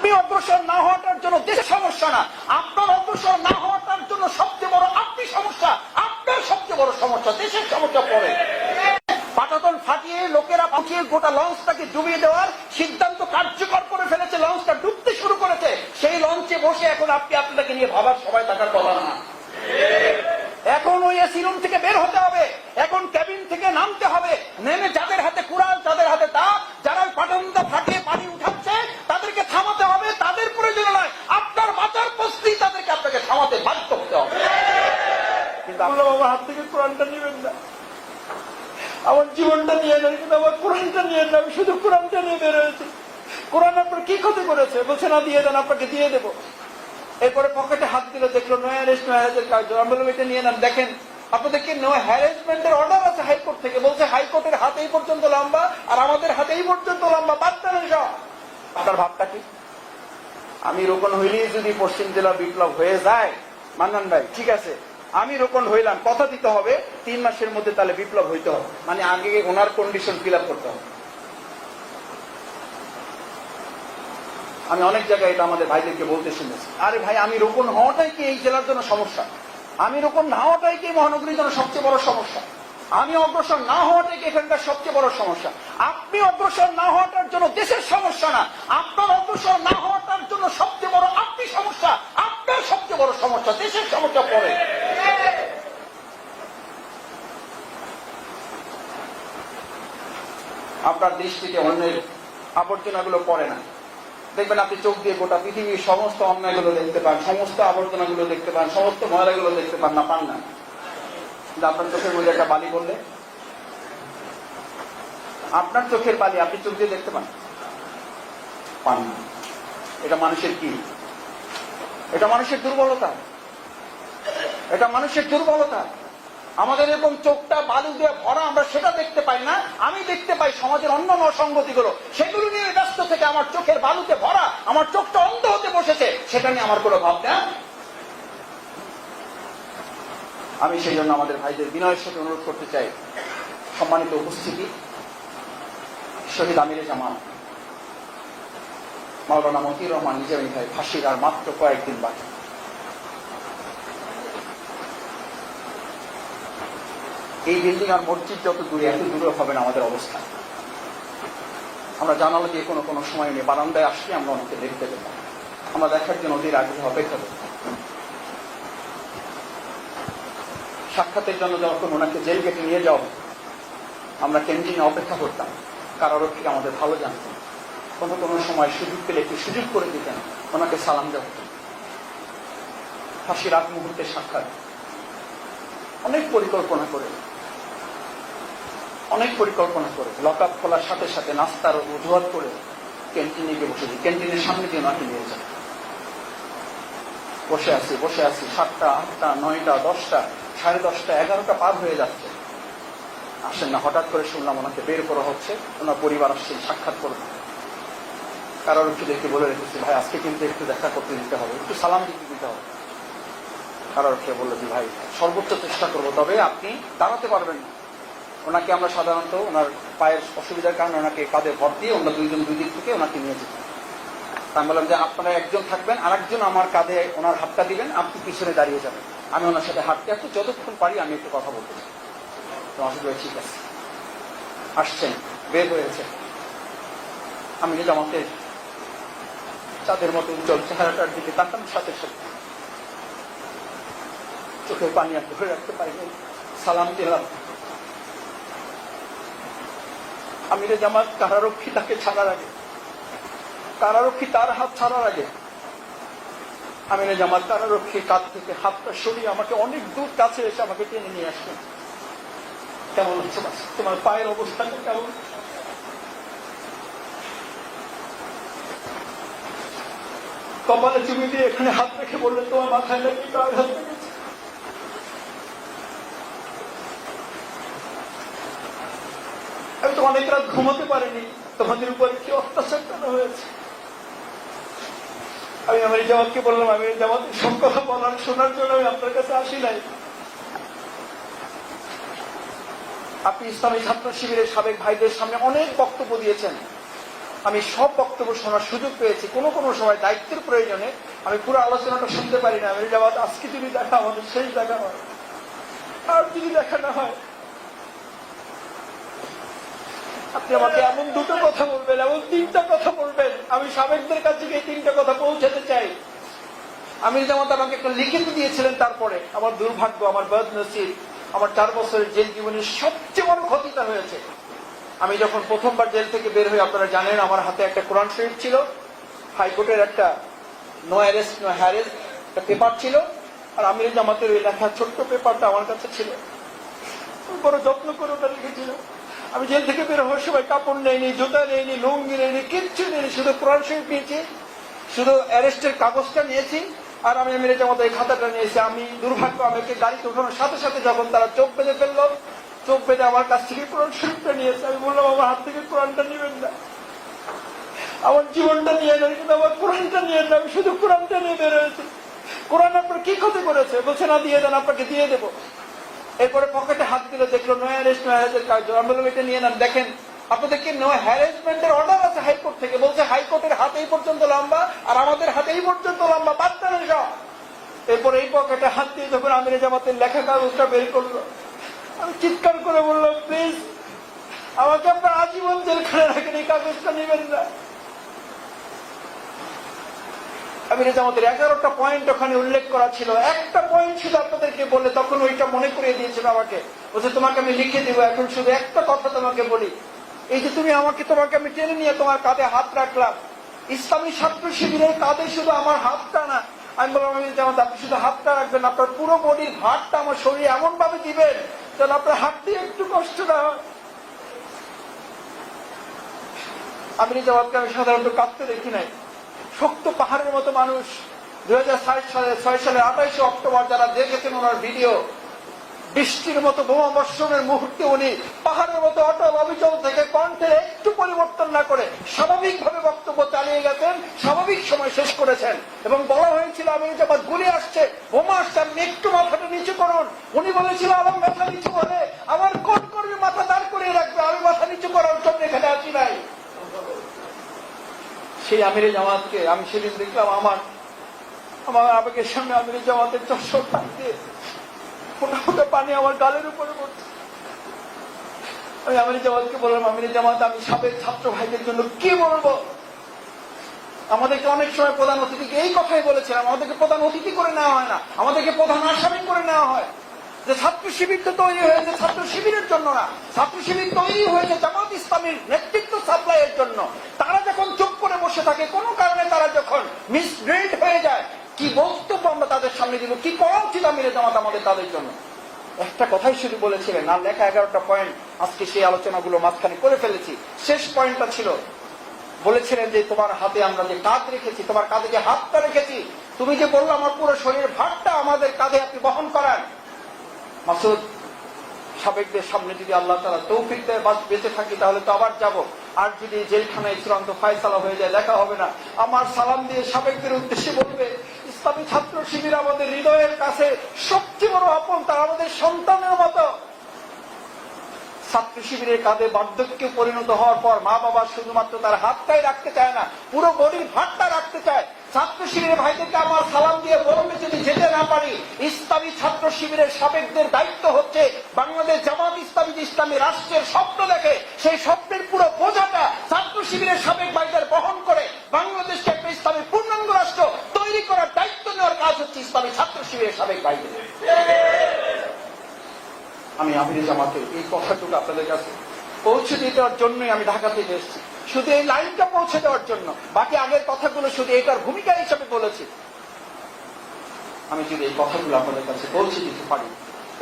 আপনি অগ্রসর না হওয়াটার জন্য দেশের সমস্যা না, আপনার অগ্রসর না হওয়াটার জন্য সবচেয়ে বড় আপনি সমস্যা, আপনার সবচেয়ে বড় সমস্যা, দেশের সমস্যা পরে। পাটাতন ফাটিয়ে লোকেরা পাঠিয়ে গোটা লঞ্চটাকে ডুবিয়ে দেওয়ার সিদ্ধান্ত কার্যকর করে ফেলেছে, লঞ্চটা ডুবতে শুরু করেছে। সেই লঞ্চে বসে এখন আপনি আপনাকে নিয়ে ভাবার সবাই থাকার কথা না। এখন ওই এসি রুম থেকে বের হতে হবে, এখন ক্যাবিন থেকে নামতে হবে, নেমে যাদের হাতে কুড়াল, যাদের হাতে তাপ, যারা ওই পাটাতনটা ফাটিয়ে পানি উঠাচ্ছে তাদেরকে থামাতে হবে, তাদের প্রয়োজন নয়, আপনার বাঁচার প্রস্তুতি তাদেরকে আপনাকে থামাতে বাধ্য হতে হবে। কিন্তু আল্লাহ বাবার হাত থেকে কোরআনটা নেবেন না, আমার জীবনটা নিয়ে নেন, কিন্তু আমার কোরআনটা নিয়ে নেন। আমি শুধু কোরআনটা নিয়ে বেরোয়েছি। কোরআন আপনার কি ক্ষতি করেছে? বলছে না দিয়ে দেন, আপনাকে দিয়ে দেবো। এরপরে পকেটে হাত দিলে দেখলো নো অ্যারেস্ট, নো হ্যারাসের কাজ। আমি বললাম এটা নিয়ে নেন, দেখেন আপনাদেরকে নো হ্যারাসমেন্টের অর্ডার আছে হাইকোর্ট থেকে। বলছে হাইকোর্টের হাত এই পর্যন্ত লম্বা আর আমাদের হাতে এই পর্যন্ত লম্বা, বাদ দেন সব। আপনার ভাবটা কি? আমি রোকন হইলেই যদি পশ্চিম জেলা বিপ্লব হয়ে যায়, মান্নান ভাই ঠিক আছে, আমি রোকন হইলাম, কথা দিতে হবে 3 মাসের মধ্যে তাহলে বিপ্লব হইতে হবে, মানে আগে ওনার কন্ডিশন ফিল আপ করতে হবে। আমি অনেক জায়গায় এটা আমাদের ভাইদেরকে বলতে শুনেছি, আরে ভাই আমি রোকন হওয়াটাই কি এই জেলার জন্য সমস্যা? আমি রোকন না হওয়াটাই কি মহানগরীর জন্য সবচেয়ে বড় সমস্যা? আমি অগ্রসর না হওয়াটাই কি এখানকার সবচেয়ে বড় সমস্যা? আপনি অগ্রসর না হওয়াটার জন্য দেশের সমস্যা না, আপনার অগ্রসর না হওয়াটার জন্য সবচেয়ে বড় আপনি সমস্যা, আপনার সবচেয়ে বড় সমস্যা, দেশের সমস্যা পরে। আপনার দৃষ্টিতে অন্যের আবর্জনাগুলো পড়ে না। দেখবেন আপনি চোখ দিয়ে গোটা পৃথিবীর সমস্ত অন্যায়গুলো দেখতে পান, সমস্ত আবর্জনাগুলো দেখতে পান, সমস্ত ময়লাগুলো দেখতে পান না, পান না। কিন্তু আপনার চোখের মধ্যে একটা বালি বললে, আপনার চোখের বালি আপনি চোখ দিয়ে দেখতে পান, পান না। এটা মানুষের কি? এটা মানুষের দুর্বলতা, এটা মানুষের দুর্বলতা। আমাদের এরকম চোখটা বালু দিয়ে ভরা, আমরা সেটা দেখতে পাই না। আমি দেখতে পাই সমাজের অন্যান্য অসঙ্গতিগুলো, সেগুলো নিয়ে ব্যস্ত থেকে আমার চোখের বালুতে ভরা, আমার চোখটা অন্ধ হতে বসেছে, সেটা নিয়ে আমার কোনো ভাবনা। আমি সেই জন্য আমাদের ভাইদের বিনয়ের সাথে অনুরোধ করতে চাই, সম্মানিত উপস্থিতি, শহীদ আমিরে জামাত মাওলানা মতিউর রহমান নিজামী ভাই ফাঁসির আর মাত্র কয়েকদিন বাকি। এই বিল্ডিং আর মসজিদ যত দূরে, এত দূরে হবে না আমাদের অবস্থা। আমরা জানালা দিয়ে কোনো সময় নিয়ে বারান্দায় আসলে আমরা ওনাকে দেখতে পেতাম, আমরা দেখার জন্য ওদের আগ্রহ অপেক্ষা করতাম। সাক্ষাতের জন্য যখন ওনাকে জেল গেটে নিয়ে যাওয়া, আমরা ক্যান্টিনে অপেক্ষা করতাম, কারারক্ষী আমাদের ভালো জানতেন, কোনো সময় সুযোগ পেলে একটু সুযোগ করে দিতেন, ওনাকে সালাম দেওয়া হতো। ফাঁসির আগ মুহূর্তে সাক্ষাৎ, অনেক পরিকল্পনা করে লক আপ খোলার সাথে সাথে নাস্তার অজুহাত করে ক্যান্টিনে গিয়ে বসেছি, ক্যান্টিনের সামনে দিয়ে ওনাকে নিয়ে যান। বসে আছি 7টা, 8টা, 9টা, 10টা, 10:30টা, 11টা পার হয়ে যাচ্ছে, আসেন না। হঠাৎ করে শুনলাম ওনাকে বের করা হচ্ছে, ওনার পরিবার আসছেন সাক্ষাৎ করবেন। কারারক্ষীদেরকে বলে রেখেছি, ভাই আজকে কিন্তু একটু দেখা করতে দিতে হবে, একটু সালাম দিতে হবে। কারারক্ষী বললো যে ভাই সর্বোচ্চ চেষ্টা করবো, তবে আপনি দাঁড়াতে পারবেন না। ওনাকে আমরা সাধারণত ওনার পায়ের অসুবিধার কারণে ওনাকে কাঁধে ভর দিয়ে অন্য 2 জন 2 দিক থেকে ওনাকে নিয়ে যেতেন। আমি বললাম যে আপনারা একজন থাকবেন, আরেকজন আমার কাঁধে ওনার হাতটা দিবেন, আপনি পিছনে দাঁড়িয়ে যাবেন, আমি ওনার সাথে হাঁটতে হাঁটতে যতক্ষণ পারি আমি একটু কথা বলতে চাই। তো আসলে ঠিক আছে, আসছেন, বের হয়েছে। আমি যে জামাতের চাঁদের মতো উজ্জ্বল চেহারাটার দিকে তাকানোর সাথে সাথে চোখের পানি আর ধরে রাখতে পারিনি, সালাম দিলাম। আমিরে জামাত কারারক্ষী তাকে ছাড়ার আগে, কারারক্ষী তার হাত ছাড়ার আগে, আমিরে জামাত কারারক্ষীর কাছ থেকে হাতটা সরিয়ে আমাকে অনেক দূর কাছে এসে আমাকে টেনে নিয়ে আসলেন। কেমন হচ্ছে তোমার পায়ের অবস্থাটা কেমন? কপালে চুমি দিয়ে এখানে হাত রেখে বললেন তোমার মাথায় নাকি আঘাত লেগেছে। আমি তো অনেক রাত ঘুমাতে পারিনি, তোমাদের উপরে কি অত্যাচার করা হয়েছে। আমি আমিরে জামাতকে বললাম, আমিরে জামাতের সব কথা বলার শোনার জন্য আমি আপনার কাছে আসি নাই। আপনি ইসলামী ছাত্র শিবিরের সাবেক ভাইদের সামনে অনেক বক্তব্য দিয়েছেন, আমি সব বক্তব্য শোনার সুযোগ পেয়েছি। কোনো কোনো সময় দায়িত্বের প্রয়োজনে আমি পুরো আলোচনাটা শুনতে পারি না। আমির জামাত আজকে যদি দেখা আমাদের শেষ দেখা হয়, আর যদি দেখা না হয়, আপনি আমাকে এমন দুটো কথা বলবেন, এমন তিনটা কথা বলবেন, আমি সাবেকদের কাছে গিয়ে তিনটা কথা পৌঁছাতে চাই। আমির জামাত আমাকে একটা লিখিত দিয়েছিলেন। তারপরে আমার দুর্ভাগ্য, আমার বদনসিব, আমার 4 বছরের জেল জীবনের সবচেয়ে বড় ক্ষতিটা হয়েছে। আমি যখন প্রথমবার জেল থেকে বের হই, আপনারা জানেন আমার হাতে একটা কোরআন শরীফ ছিল, হাইকোর্টের একটা নো অ্যারেস্ট নো হ্যারেস্ট একটা পেপার ছিল, আর আমির জামাতের ওই লেখা ছোট্ট পেপারটা আমার কাছে ছিল। বড় যত্ন করে ওটা লিখেছিল। আমি জেল থেকে বের হওয়ার সময় কাপড় নেইনি, জুতা নেইনি, লুঙ্গি নেইনি, কিচ্ছু নেইনি, শুধু কোরআন শরীফ নিয়েছি, শুধু অ্যারেস্টের কাগজটা নিয়েছি, আর আমি আমির জামাতের এই খাতাটা নিয়েছি। আমি দুর্ভাগ্য, আমাকে গাড়িতে ওঠানোর সাথে সাথে যখন তারা চোখ বেঁধে ফেললো, চোখ বেঁধে আমার কাছ থেকে কোরআন শরীফটা নিয়েছে। আমি বললাম, আমার হাত থেকে কোরআনটা নেবেন না, আমার জীবনটা নিয়ে নেন, কিন্তু আমার কোরআনটা নিয়ে নেন। আমি শুধু কোরআনটা নিয়ে বের হয়েছি। কোরআন আপনার কি ক্ষতি করেছে? বলছে না, দিয়ে দেন, আপনাকে দিয়ে দেবো। এরপরে পকেটে হাত দিলে দেখলো নো অ্যারেস্ট নো হ্যারেস্টের কাজ। আমি বললাম, এটা নিয়ে নেন, দেখেন আপনাদেরকে নো হ্যারাসমেন্টের অর্ডার আছে হাইকোর্ট থেকে। বলছে হাইকোর্টের হাতে এই পর্যন্ত লম্বা, আর আমাদের হাতে এই পর্যন্ত লম্বা, বাদ দেন সব। এরপরে এই পকেটে হাত দিয়ে যখন আমির জামাতের লেখা কাগজটা বের করলো, আমি চিৎকার করে বললাম, প্লিজ আমাকে আপনার আজীবন জেলখানে রাখেন, এই কাগজটা নেবেন না। আমির জামাতের 11টা পয়েন্ট ওখানে উল্লেখ করা ছিল। একটা পয়েন্ট শুধু আপনাদেরকে বলে, তখন ওইটা মনে করিয়ে দিয়েছিল আমাকে। বলছে, তোমাকে আমি লিখে দেবো, এখন শুধু একটা কথা তোমাকে বলি। এই যে তুমি তোমাকে আমি টেনে নিয়ে তোমার কাঁধে হাত রাখলাম, ইসলামী ছাত্র শিবিরের কাঁধে শুধু আমার হাতটা না। আমি বললাম, আমির জামাত আপনি শুধু হাতটা রাখবেন, আপনার পুরো বডির ভারটা আমার শরীরে এমন ভাবে দিবেন যেন আপনার হাত দিয়ে একটু কষ্ট না হয়। আমির জামাতকে আমি সাধারণত কাঁদতে দেখি নাই। শক্ত পাহাড়ের মতো মানুষ। 2006 সালের 28 অক্টোবর যারা দেখেছেন ওনার ভিডিও, বৃষ্টির মতো বোমা বর্ষণের মুহূর্তে উনি পাহাড়ের মতো অটল অবিচল থেকে কণ্ঠে একটু পরিবর্তন না করে স্বাভাবিকভাবে বক্তব্য চালিয়ে গেছেন, স্বাভাবিক সময় শেষ করেছেন। এবং বলা হয়েছিল আমির জামাত গুলি আসছে, বোমা আসছে, আপনি একটু মাথাটা নিচু করুন। উনি বলেছিল, আমার মাথা নিচু হলে আমার কোন কর্মী মাথা দাঁড় করিয়ে রাখবে, আমি মাথা নিচু করার জন্য এখানে আসি নাই। সেই আমির জামাতকে আমি সেদিন দেখলাম, আমার আবেগের সামনে আমির জামাতের চশর থাকতে ফোটা ফোটা পানি আমার গালের উপরে পড়ছে। আমি আমির জামাতকে বললাম, আমির জামাত আমি সাবেক ছাত্র ভাইদের জন্য কি বলবো? আমাদেরকে অনেক সময় প্রধান অতিথিকে এই কথাই বলেছিলাম, আমাদেরকে প্রধান অতিথি করে নেওয়া হয় না, আমাদেরকে প্রধান আসামি করে নেওয়া হয়। যে ছাত্র শিবির তো তৈরি হয়েছে ছাত্র শিবিরের জন্য না, ছাত্র শিবির তৈরি হয়েছে জামাত ইসলামীর নেতৃত্ব সাপ্লাইয়ের জন্য। তারা যখন চুপ করে বসে থাকে, কোনো কারণে তারা যখন মিসগাইড হয়ে যায়, কি বক্তব্য আমরা তাদের সামনে দিব, কি করা উচিত আমির জামাত আমাদের তাদের জন্য? একটা কথাই শুধু বলেছিলেন, আর লেখা 11টা পয়েন্ট। আজকে সেই আলোচনাগুলো মাঝখানে করে ফেলেছি। শেষ পয়েন্টটা ছিল, বলেছিলেন যে তোমার হাতে আমরা যে কাঁধ রেখেছি, তোমার কাঁধে যে হাতটা রেখেছি, তুমি যে বললো আমার পুরো শরীরের ভারটা আমাদের কাঁধে আপনি বহন করান। মাসুদ, সাবেকদের সামনে যদি আল্লাহ তাআলা তৌফিক দেয় বেঁচে থাকি তাহলে তো আবার যাব, আর যদি জেলখানায় চূড়ান্ত ফায়সালা হয়ে যায় দেখা হবে না। আমার সালাম দিয়ে সাবেকদের উদ্দেশ্যে বলবে, ইসলামী ছাত্র শিবির আমাদের হৃদয়ের কাছে সবচেয়ে বড় আপন, তারা আমাদের সন্তানের মতো। ছাত্র শিবিরের কাঁধে বার্ধক্যে পরিণত হওয়ার পর মা বাবা শুধুমাত্র তার হাতটাই রাখতে চায় না, পুরো বডির ভাতটা রাখতে চায়। ছাত্র শিবিরের ভাইদেরকে আমার সালাম দিয়ে বলবে, যদি যেতে না পারি, ইসলামী ছাত্র শিবিরের সাবেকদের দায়িত্ব হচ্ছে বাংলাদেশ জামাত ইসলামী ইসলামী রাষ্ট্রের স্বপ্ন দেখে সেই স্বপ্নের পুরো বোঝাটা ছাত্র শিবিরের সাবেক ভাইদের বহন করে বাংলাদেশকে একটা ইসলামী পূর্ণাঙ্গ রাষ্ট্র তৈরি করার দায়িত্ব নেওয়ার কাজ হচ্ছে ইসলামী ছাত্র শিবিরের সাবেক ভাইদের। আমি আমির জামাতের এই কথাটুকু আপনাদের কাছে পৌঁছে দিয়ে দেওয়ার জন্যই আমি ঢাকা থেকে এসেছি, শুধু এই লাইনটা পৌঁছে দেওয়ার জন্য। বাকি আগের কথাগুলো শুধু এটার ভূমিকা হিসাবে বলেছি। আমি যদি এই কথাগুলো আপনাদের কাছে পৌঁছে দিতে পারি,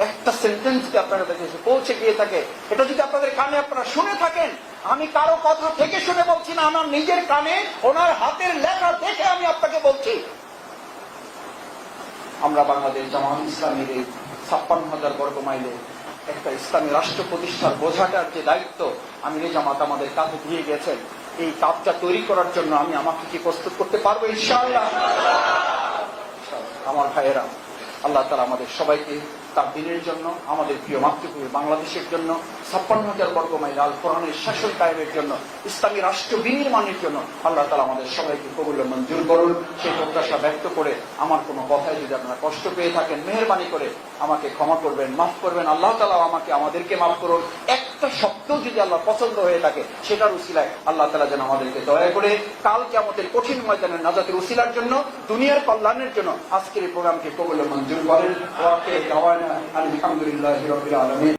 একটা সেন্টেন্স যদি আপনাদের কাছে পৌঁছে গিয়ে থাকে, এটা যদি আপনাদের কানে আপনারা শুনে থাকেন, আমি কারো কথা থেকে শুনে বলছি না, আমার নিজের কানে ওনার হাতের লেখা দেখে আমি আপনাকে বলছি। আমরা বাংলাদেশ জামাত ইসলামীর এই 56,000 বর্গ মাইলে একটা ইসলামী রাষ্ট্র প্রতিষ্ঠার বোঝাটার যে দায়িত্ব আমির জামাত আমাদের কাঁধে দিয়ে গেছেন, এই কাজটা তৈরি করার জন্য আমি আমাকে কি প্রস্তুত করতে পারবো ইনশাআল্লাহ? আমার ভাইয়েরা, আল্লাহ তাআলা আমাদের সবাইকে তার দিনের জন্য, আমাদের প্রিয় মাতৃভূমি বাংলাদেশের জন্য, 56,000 বর্গ মাইল আল কোরআনের শাসন কায়েমের জন্য, ইসলামী রাষ্ট্র বিনির্মাণের জন্য আল্লাহ তাআলা আমাদের সবাইকে কবুল ও মঞ্জুর করুন। সেই প্রত্যাশা ব্যক্ত করে আমার কোনো কথায় যদি আপনারা কষ্ট পেয়ে থাকেন, মেহেরবানি করে আমাকে ক্ষমা করবেন, মাফ করবেন। আল্লাহ তাআলা আমাদেরকে মাফ করুন। একটা শব্দ যদি আল্লাহ পছন্দ হয়ে থাকে, সেটার উসিলায় আল্লাহ তাআলা যেন আমাদেরকে দয়া করে কাল কিয়ামতের কঠিন ময়দানের নাজাতের উসিলার জন্য, দুনিয়ার কল্যাণের জন্য আজকের এই প্রোগ্রামকে কবুল ও মঞ্জুর করেন। ওয়া আখিরু দাওয়ানা আলহামদুলিল্লাহি রাব্বিল আলামিন।